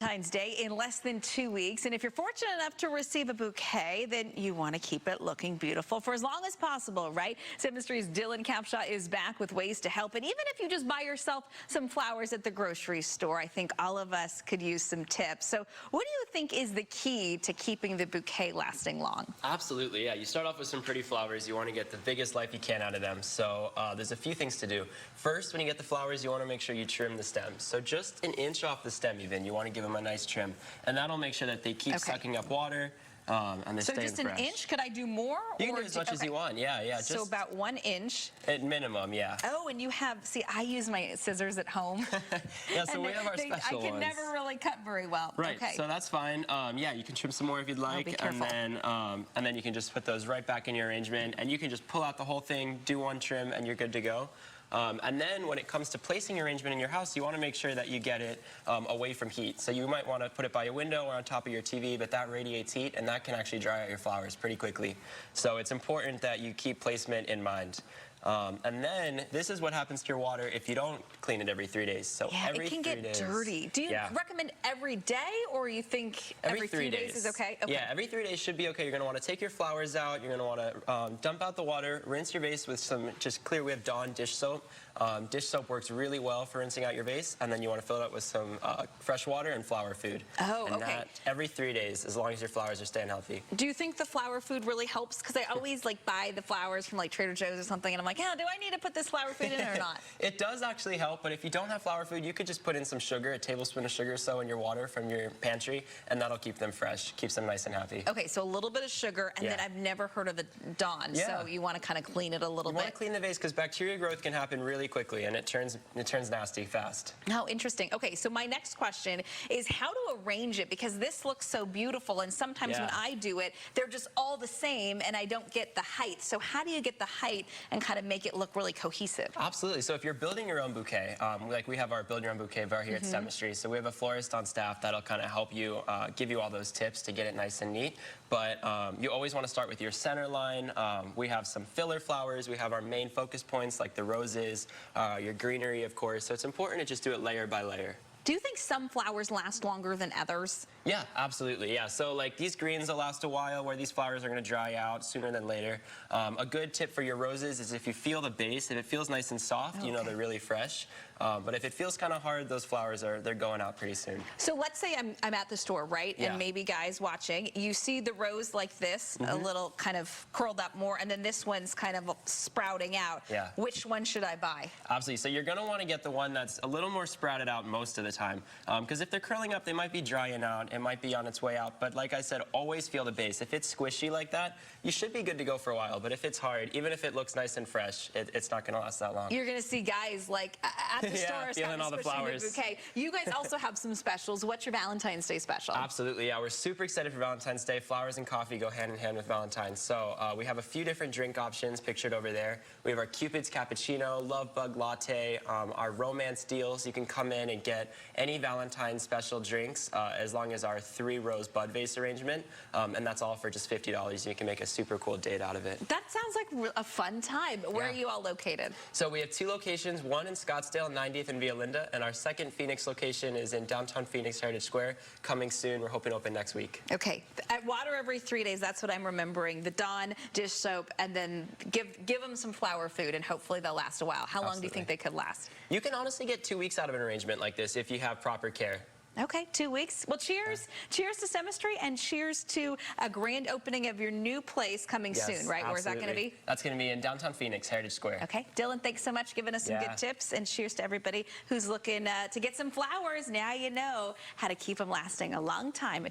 Valentine's Day in less than 2 weeks, and if you're fortunate enough to receive a bouquet, then you want to keep it looking beautiful for as long as possible, right? Stemistry's Dylan Capshaw is back with ways to help, and even if you just buy yourself some flowers at the grocery store, I think all of us could use some tips. So what do you think is the key to keeping the bouquet lasting long? Absolutely, yeah. You start off with some pretty flowers. You want to get the biggest life you can out of them. So there's a few things to do. First, when you get the flowers, you want to make sure you trim the stems. So just an inch off the stem even, you want to give them a nice trim. And that'll make sure that they keep sucking up water. And they so stay just fresh. An inch? Could I do more? You can do as much as you want, yeah. So just about 1 inch? At minimum, yeah. Oh, and you have, see, I use my scissors at home. Yeah, so we have our special ones. I can never really cut very well. Right, okay. So that's fine. Yeah, you can trim some more if you'd like. Be careful. And then you can just put those right back in your arrangement, and you can just pull out the whole thing, do one trim, and you're good to go. And then when it comes to placing your arrangement in your house, you want to make sure that you get it away from heat. So you might want to put it by your window or on top of your TV, but that radiates heat, and that can actually dry out your flowers pretty quickly. So it's important that you keep placement in mind. And then this is what happens to your water if you don't clean it every 3 days. So yeah, every it can get dirty. Do you recommend every day, or you think every 3 days is okay? Yeah, every 3 days should be okay. You're going to want to take your flowers out. You're going to want to dump out the water, rinse your vase with some just clear. We have Dawn dish soap. Dish soap works really well for rinsing out your vase, and then you want to fill it up with some fresh water and flower food. Oh, and that every 3 days, as long as your flowers are staying healthy. Do you think the flower food really helps? Because I always buy the flowers from Trader Joe's or something, and I'm like, oh, do I need to put this flower food in or not? It does actually help, but if you don't have flower food, you could just put in some sugar, a tablespoon of sugar or so in your water from your pantry, and that'll keep them fresh, keeps them nice and happy. Okay, so a little bit of sugar, and then I've never heard of the Dawn, so you want to kind of clean it a little bit. You want to clean the vase because bacteria growth can happen really quickly, and it turns nasty fast. Oh, interesting. Okay, so my next question is how to arrange it, because this looks so beautiful, and sometimes when I do it, they're just all the same, and I don't get the height. So how do you get the height and kind of make it look really cohesive? Absolutely. So if you're building your own bouquet, like we have our build your own bouquet bar here at Stemistry, so we have a florist on staff that'll kind of help you, give you all those tips to get it nice and neat. But you always want to start with your center line. We have some filler flowers. We have our main focus points like the roses, your greenery, of course. So it's important to just do it layer by layer. Do you think some flowers last longer than others? Yeah, absolutely, yeah. So like these greens will last a while, where these flowers are going to dry out sooner than later. A good tip for your roses is if you feel the base, if it feels nice and soft, you know they're really fresh. But if it feels kind of hard, those flowers they're going out pretty soon. So let's say I'm at the store, right? And maybe guys watching, you see the rose like this, a little kind of curled up more, and then this one's kind of sprouting out. Yeah. Which one should I buy? Absolutely. So you're going to want to get the one that's a little more sprouted out most of the time. Because if they're curling up, they might be drying out. It might be on its way out. But like I said, always feel the base. If it's squishy like that, you should be good to go for a while. But if it's hard, even if it looks nice and fresh, it's not going to last that long. You're going to see guys at the store feeling all the flowers. Bouquet. You guys also have some specials. What's your Valentine's Day special? Absolutely, yeah. We're super excited for Valentine's Day. Flowers and coffee go hand in hand with Valentine's. So we have a few different drink options pictured over there. We have our Cupid's Cappuccino, Love Bug Latte, our romance deals. You can come in and get any Valentine's special drinks as long as our 3-rose bud vase arrangement. And that's all for just $50. You can make a super cool date out of it. That sounds like a fun time. Where are you all located? So we have 2 locations, one in Scottsdale, 90th and Via Linda, and our second Phoenix location is in downtown Phoenix, Heritage Square, coming soon. We're hoping to open next week. Okay, at water every 3 days, that's what I'm remembering. The Dawn dish soap, and then give them some flower food, and hopefully they'll last a while. How long do you think they could last? You can honestly get 2 weeks out of an arrangement like this if you have proper care. Okay, 2 weeks. Well, cheers. Cheers to Stemistry, and cheers to a grand opening of your new place coming soon, right? Absolutely. Where's that going to be? That's going to be in downtown Phoenix, Heritage Square. Okay. Dylan, thanks so much for giving us some good tips, and cheers to everybody who's looking to get some flowers. Now you know how to keep them lasting a long time.